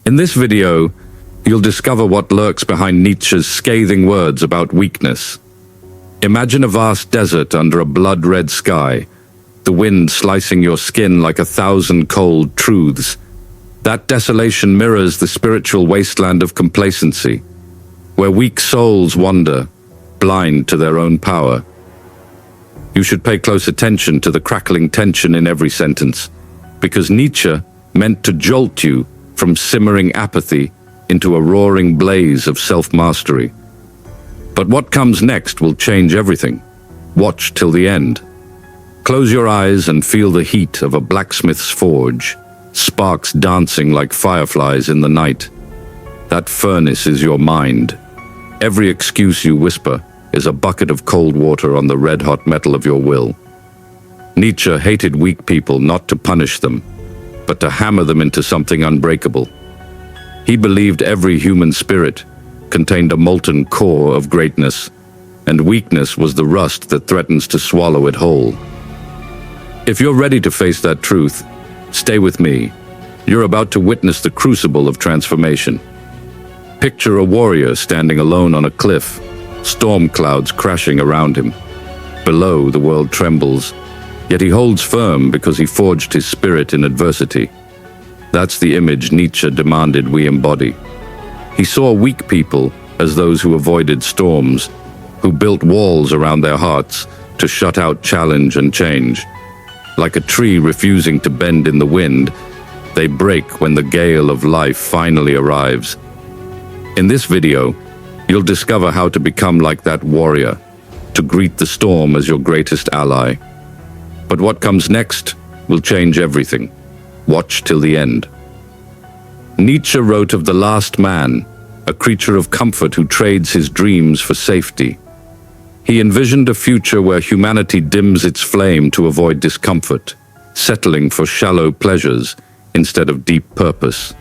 In this video, you'll discover what lurks behind Nietzsche's scathing words about weakness. Imagine a vast desert under a blood-red sky, the wind slicing your skin like 1,000 cold truths. That desolation mirrors the spiritual wasteland of complacency, where weak souls wander, blind to their own power. You should pay close attention to the crackling tension in every sentence, because Nietzsche meant to jolt you from simmering apathy into a roaring blaze of self-mastery. But what comes next will change everything. Watch till the end. Close your eyes and feel the heat of a blacksmith's forge, sparks dancing like fireflies in the night. That furnace is your mind. Every excuse you whisper is a bucket of cold water on the red-hot metal of your will. Nietzsche hated weak people not to punish them, but to hammer them into something unbreakable. He believed every human spirit contained a molten core of greatness, and weakness was the rust that threatens to swallow it whole. If you're ready to face that truth, stay with me. You're about to witness the crucible of transformation. Picture a warrior standing alone on a cliff, storm clouds crashing around him. Below, the world trembles, yet he holds firm because he forged his spirit in adversity. That's the image Nietzsche demanded we embody. He saw weak people as those who avoided storms, who built walls around their hearts to shut out challenge and change. Like a tree refusing to bend in the wind, they break when the gale of life finally arrives. In this video, you'll discover how to become like that warrior, to greet the storm as your greatest ally. But what comes next will change everything. Watch till the end. Nietzsche wrote of the last man, a creature of comfort who trades his dreams for safety. He envisioned a future where humanity dims its flame to avoid discomfort, settling for shallow pleasures instead of deep purpose.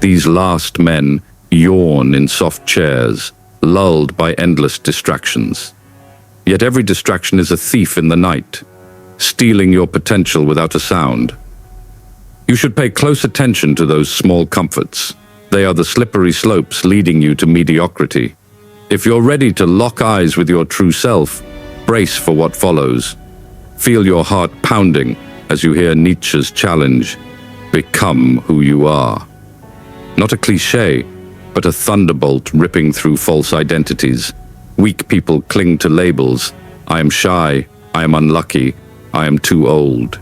These last men yawn in soft chairs, lulled by endless distractions. Yet every distraction is a thief in the night, stealing your potential without a sound. You should pay close attention to those small comforts. They are the slippery slopes leading you to mediocrity. If you're ready to lock eyes with your true self, brace for what follows. Feel your heart pounding as you hear Nietzsche's challenge, become who you are. Not a cliché, but a thunderbolt ripping through false identities. Weak people cling to labels. I am shy, I am unlucky, I am too old.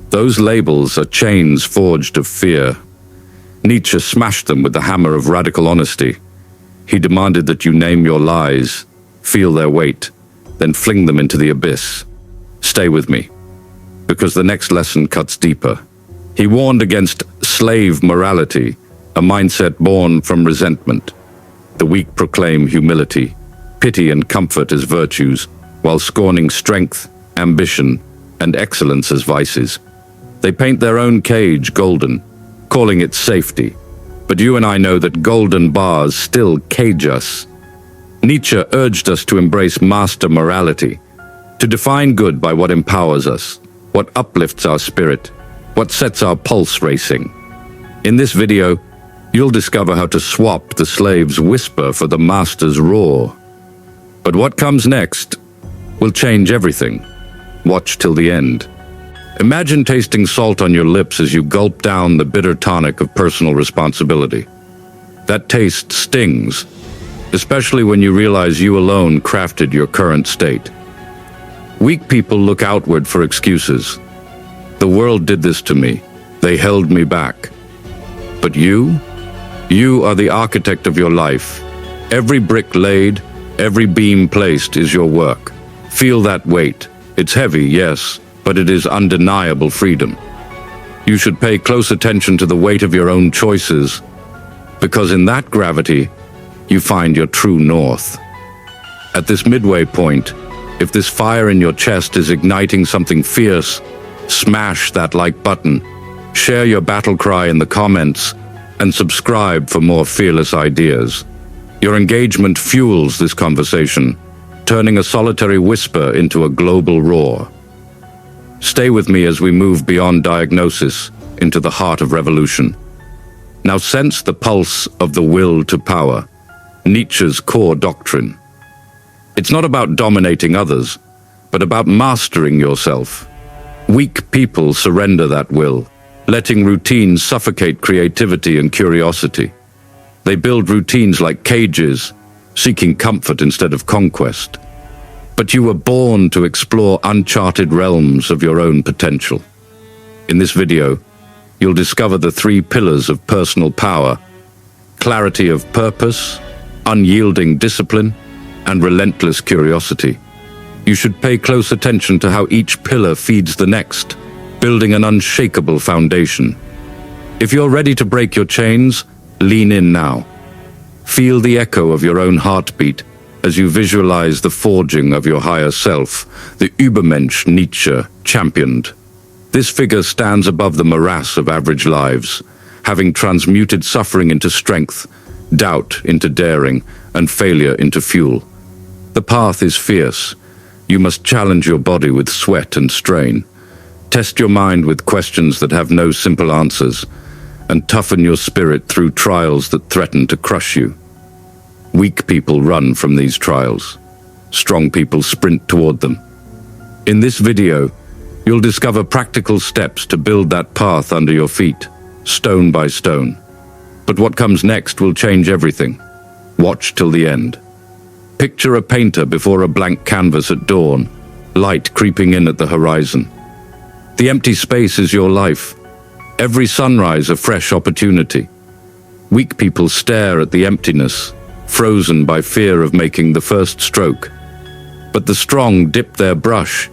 Those labels are chains forged of fear. Nietzsche smashed them with the hammer of radical honesty. He demanded that you name your lies, feel their weight, then fling them into the abyss. Stay with me, because the next lesson cuts deeper. He warned against slave morality, a mindset born from resentment. The weak proclaim humility, pity and comfort as virtues, while scorning strength, ambition, and excellence as vices. They paint their own cage golden, calling it safety. But you and I know that golden bars still cage us. Nietzsche urged us to embrace master morality, to define good by what empowers us, what uplifts our spirit, what sets our pulse racing. In this video, you'll discover how to swap the slave's whisper for the master's roar. But what comes next will change everything. Watch till the end. Imagine tasting salt on your lips as you gulp down the bitter tonic of personal responsibility. That taste stings, especially when you realize you alone crafted your current state. Weak people look outward for excuses. The world did this to me. They held me back. But you are the architect of your life. Every brick laid, every beam placed is your work. Feel that weight. It's heavy, yes, but it is undeniable freedom. You should pay close attention to the weight of your own choices, because in that gravity, you find your true north. At this midway point, if this fire in your chest is igniting something fierce, smash that like button, share your battle cry in the comments, and subscribe for more fearless ideas. Your engagement fuels this conversation, turning a solitary whisper into a global roar. Stay with me as we move beyond diagnosis into the heart of revolution. Now sense the pulse of the will to power, Nietzsche's core doctrine. It's not about dominating others, but about mastering yourself. Weak people surrender that will, letting routine suffocate creativity and curiosity. They build routines like cages, seeking comfort instead of conquest. But you were born to explore uncharted realms of your own potential. In this video, you'll discover the 3 pillars of personal power: clarity of purpose, unyielding discipline, and relentless curiosity. You should pay close attention to how each pillar feeds the next, building an unshakable foundation. If you're ready to break your chains, lean in now. Feel the echo of your own heartbeat as you visualize the forging of your higher self, the Übermensch Nietzsche championed. This figure stands above the morass of average lives, having transmuted suffering into strength, doubt into daring, and failure into fuel. The path is fierce. You must challenge your body with sweat and strain. Test your mind with questions that have no simple answers, and toughen your spirit through trials that threaten to crush you. Weak people run from these trials. Strong people sprint toward them. In this video, you'll discover practical steps to build that path under your feet, stone by stone. But what comes next will change everything. Watch till the end. Picture a painter before a blank canvas at dawn, light creeping in at the horizon. The empty space is your life. Every sunrise a fresh opportunity. Weak people stare at the emptiness, frozen by fear of making the first stroke. But the strong dip their brush,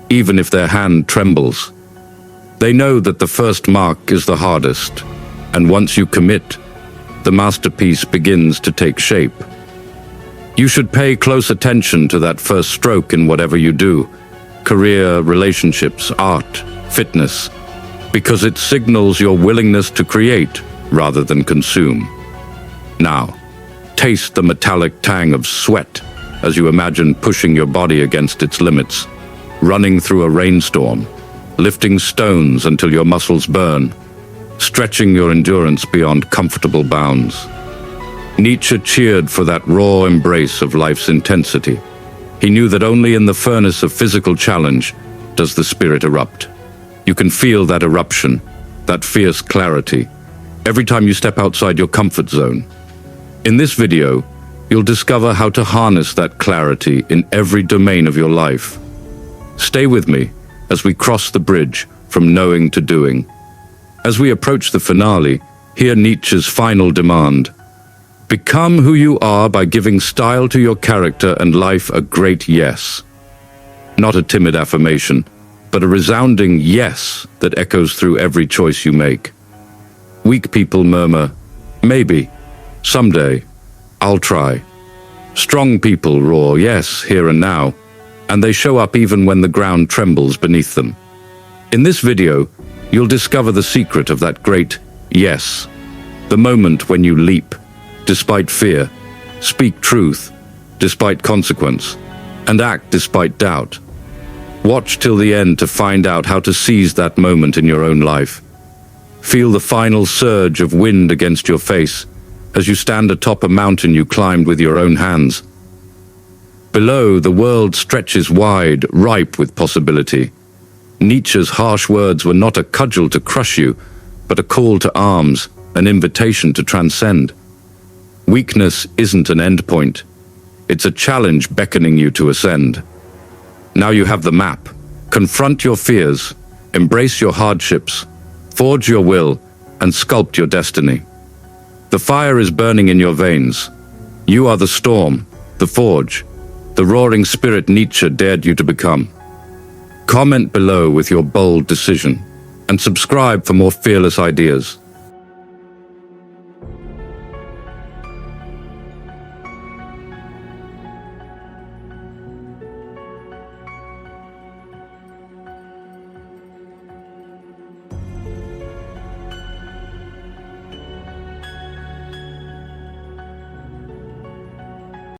even if their hand trembles. They know that the first mark is the hardest, and once you commit, the masterpiece begins to take shape. You should pay close attention to that first stroke in whatever you do: career, relationships, art, fitness, because it signals your willingness to create rather than consume. Now, taste the metallic tang of sweat as you imagine pushing your body against its limits, running through a rainstorm, lifting stones until your muscles burn, stretching your endurance beyond comfortable bounds. Nietzsche cheered for that raw embrace of life's intensity. He knew that only in the furnace of physical challenge does the spirit erupt. You can feel that eruption, that fierce clarity, every time you step outside your comfort zone. In this video, you'll discover how to harness that clarity in every domain of your life. Stay with me as we cross the bridge from knowing to doing. As we approach the finale, hear Nietzsche's final demand: become who you are by giving style to your character and life a great yes. Not a timid affirmation, but a resounding yes that echoes through every choice you make. Weak people murmur, maybe, someday, I'll try. Strong people roar, yes, here and now, and they show up even when the ground trembles beneath them. In this video, you'll discover the secret of that great yes, the moment when you leap, despite fear, speak truth, despite consequence, and act despite doubt. Watch till the end to find out how to seize that moment in your own life. Feel the final surge of wind against your face as you stand atop a mountain you climbed with your own hands. Below, the world stretches wide, ripe with possibility. Nietzsche's harsh words were not a cudgel to crush you, but a call to arms, an invitation to transcend. Weakness isn't an endpoint. It's a challenge beckoning you to ascend. Now you have the map. Confront your fears, embrace your hardships, forge your will, and sculpt your destiny. The fire is burning in your veins. You are the storm, the forge, the roaring spirit Nietzsche dared you to become. Comment below with your bold decision, and subscribe for more fearless ideas.